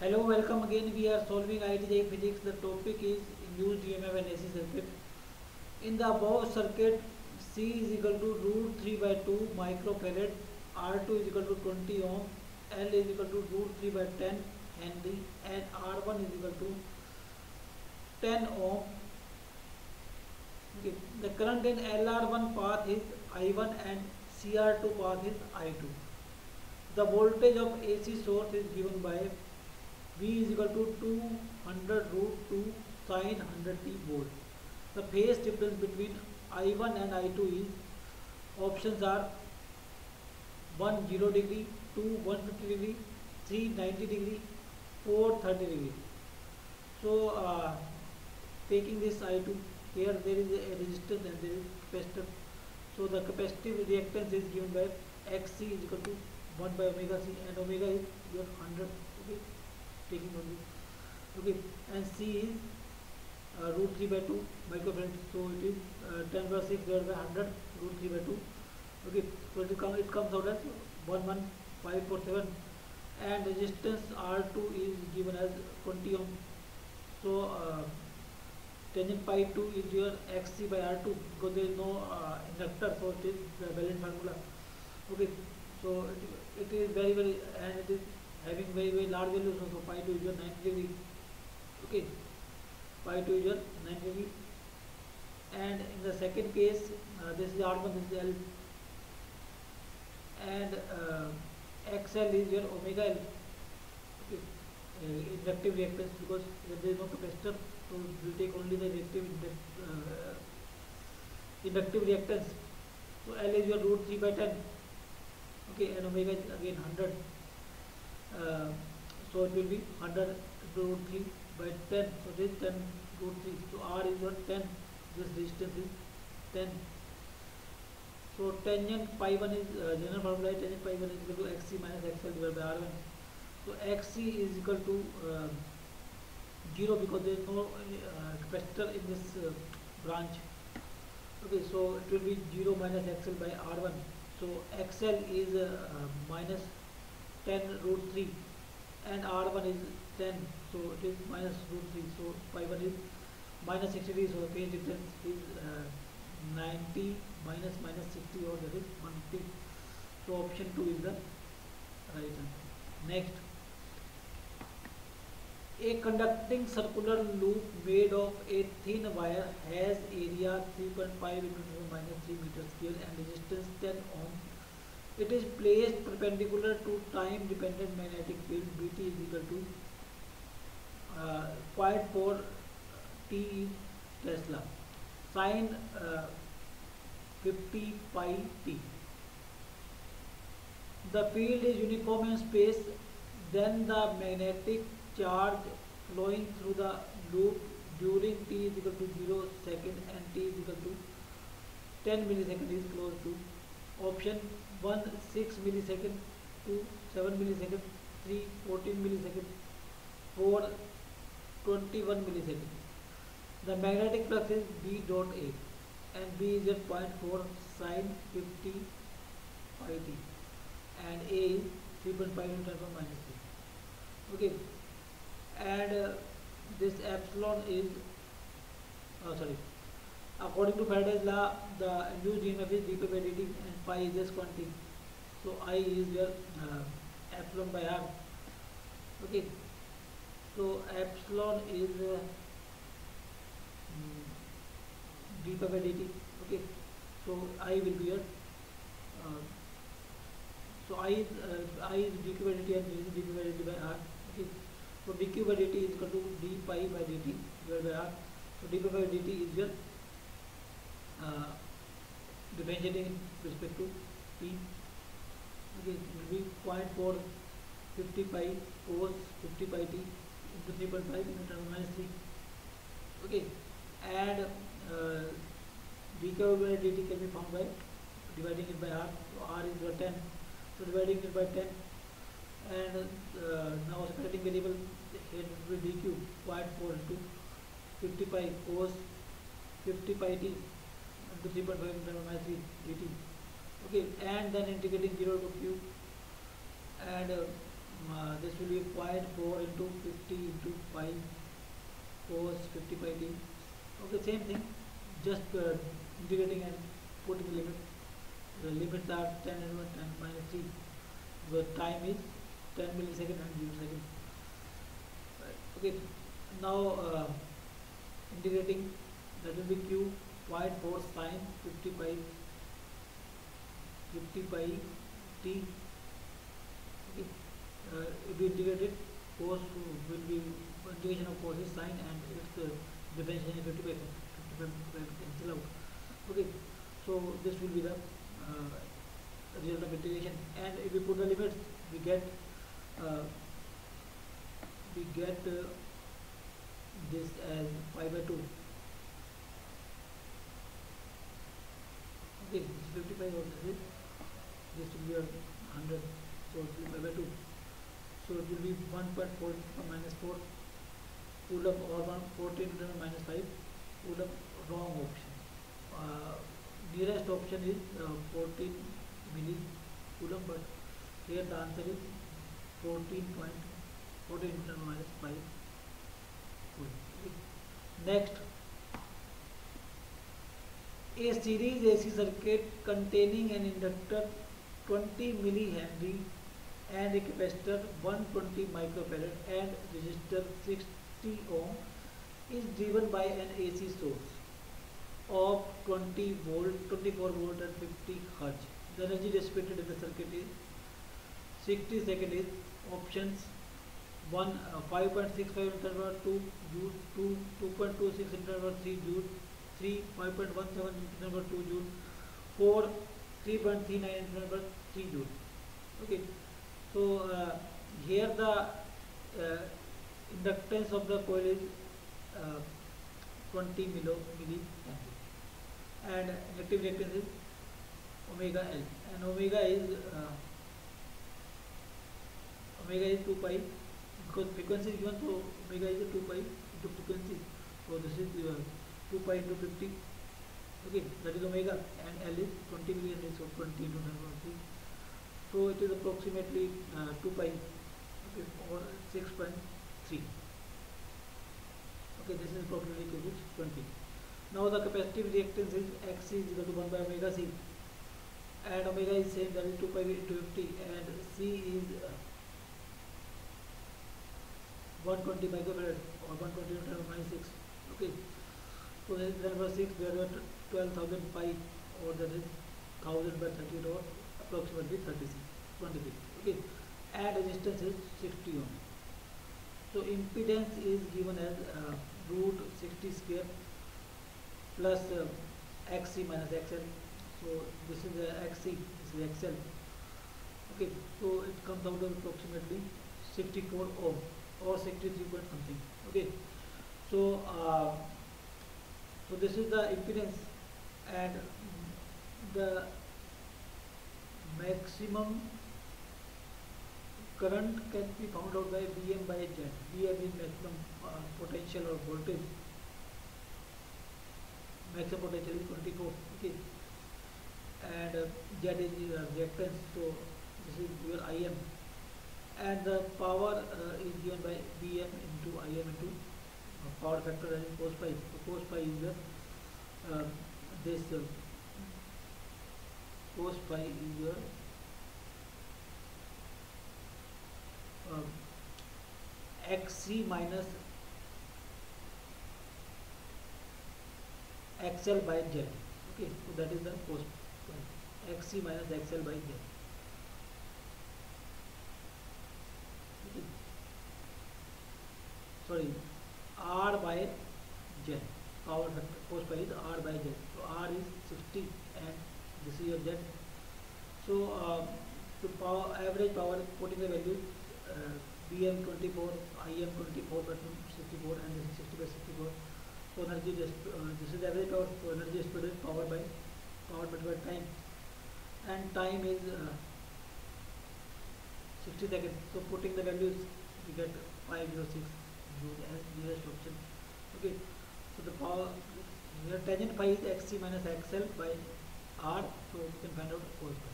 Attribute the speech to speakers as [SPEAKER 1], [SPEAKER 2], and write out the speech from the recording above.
[SPEAKER 1] Hello, welcome again. We are solving ITJ physics. The topic is induced EMF and AC circuit. In the above circuit, C is equal to root 3 by 2 microfarad, R2 is equal to 20 ohm, L is equal to root 3 by 10 Henry, and R1 is equal to 10 ohm. Okay. The current in LR1 path is I1 and CR2 path is I2. The voltage of AC source is given by V is equal to 200 root 2 sin 100 t volt. The phase difference between I1 and I2 is, options are 1 0 degree, 2 150 degree, 3 90 degree, 4 30 degree. So taking this I2, here there is a resistance and there is capacitor. So the capacitive reactance is given by Xc is equal to 1 by omega c, and omega is your 100. Okay, taking only. Okay, and c is root 3 by 2 microfarad, so it is 10 by 6 divided by 100 root 3 by 2. Okay, so it comes out as 11547, and resistance R2 is given as 20 ohm. So tangent pi 2 is your Xc by R2, because there is no inductor, so it is the valid formula. Okay, so it is very, and it is having very large values. So pi 2 is your 90 degree. Okay, pi 2 is your 90 degree. And in the second case, this is R1, this is L, and XL is your omega L. Okay, inductive reactance, because there is no capacitor, so we will take only the inductive reactance. So L is your root 3 by 10. Okay, and omega is again 100. So it will be 100 root 3 by 10. So this is 10 root 3. So R is your 10. This resistance is 10. So tangent pi 1 is general formula. Tangent pi 1 is equal to Xc minus XL divided by R1. So Xc is equal to 0, because there is no capacitor in this branch. Okay, so it will be 0 minus XL by R1. So XL is minus 10 root 3, and R1 is 10, so it is minus root 3. So pi 1 is minus 60 degrees, so the phase difference is 90 minus 60, or that is 150. So option 2 is the right answer. Next, a conducting circular loop made of a thin wire has area 3.5 into 10 minus 3 meters square and resistance 10 ohm. It is placed perpendicular to time dependent magnetic field. Bt is equal to 0.4 t is Tesla. Sin 50 pi t. The field is uniform in space, then the magnetic charge flowing through the loop during t is equal to 0 second and t is equal to 10 millisecond is close to, option 1 6 millisecond, 2 7 millisecond, 3 14 millisecond, 4 21 millisecond. The magnetic flux is B dot A, and B is at 0.4 sin 50 pi t, and A is 3.5 into 10 power minus 3. Okay, and this epsilon is according to Faraday's law, the induced EMF is dP by dt, and pi is this quantity. So I is your epsilon by R. Okay, so epsilon is dP by dt. Okay, so I will be your so I is dq by dt, and this is dq by dt by R. Okay, so dq by dt is equal to d pi by dt divided by R. So dp by dt is your differentiating in respect to t. Okay, it will be 0.4 50 pi cos 50 pi t into 3.5 into 10 minus 3. Okay, and dq by dt can be found by dividing it by R. So R is 10, so dividing it by 10, and now separating variable, here it will be dq 0.4 into 50 pi cos 50 pi t into 3.5 into 10 minus 3 dt. Okay, and then integrating 0 to q, and this will be 0.4 into 50 into pi cos 50 pi t. Okay, same thing, just integrating and putting the limit. The limits are 10 and 1 10 minus 3. The time is 10 millisecond and 0 second. Okay, now integrating, that will be q 0.4 sine 50 pi t. Okay, if we integrate it, cos will be integration of cos is sine and its differentiation is 50 by cancel out. Okay, so this will be the result of integration, and if we put the limits, we get this as pi by 2. Okay, this is 55 or this will be 100, so it will be pi by 2. So it will be 1.4 minus 4 coulomb, or 14 minus 5 coulomb. Wrong option. Nearest option is 14 millicoulomb, but here the answer is 14.14 minus 5 coulomb. Next, a series AC circuit containing an inductor 20 millihenry and a capacitor 120 microfarad and resistor 60 ohm is driven by an AC source of 20 volt, 24 volt and 50 hertz. The energy dissipated in the circuit is 60 second is options 1 5.65 into 2 joule, 2 2.26 into 3 joule, 3 5.17 into 2 joule, 4 3.39 into 3 joule. Okay, so here the inductance of the coil is 20 millihenry, and inductive reactance is omega L, and omega is 2 pi, because frequency is given, so omega is 2 pi into frequency, so this is 2 pi into 50. Okay, that is omega, and L is 20 millihenry, so 20 into 10 so it is approximately 2 pi, okay, or 6.3. Okay, this is approximately equal to 20. Now the capacitive reactance is Xc is equal to 1 by omega c, and omega is same, that is 2 pi into 50, and c is 120 microfarad or 120 into 10 minus 6. Okay, so then number 6, there were 12,000 pi, or that is 1000 by 30, or approximately 26. Okay, and resistance is 60 ohm. So impedance is given as root 60 square plus Xc minus XL. So this is Xc, this is XL. Okay, so it comes out to approximately 64 ohm or 63 point something. Okay, so so this is the impedance, and the maximum current can be found out by Vm by Z. Vm is maximum potential or voltage. Maximum potential is 24. Okay, and Z is reactance. So this is your Im, and the power is given by Vm into Im into power factor as cos pi. So cos pi is the this cos pi is your Xc minus XL by Z. Okay, so that is the cos pi. Xc minus XL by Z. Okay. Sorry, R by Z. Power factor cos pi is R by Z. So R is 60 and this is your Z. So the power, average power, putting the values Bm 24, Im 24 by 64, and this is 60 by 64. So energy this is average power. So energy is produced power by time, and time is 60 seconds. So putting the values, we get 506 joule as nearest option. Okay, so the power here tangent phi is Xc minus XL by R. So we can find out cos pi.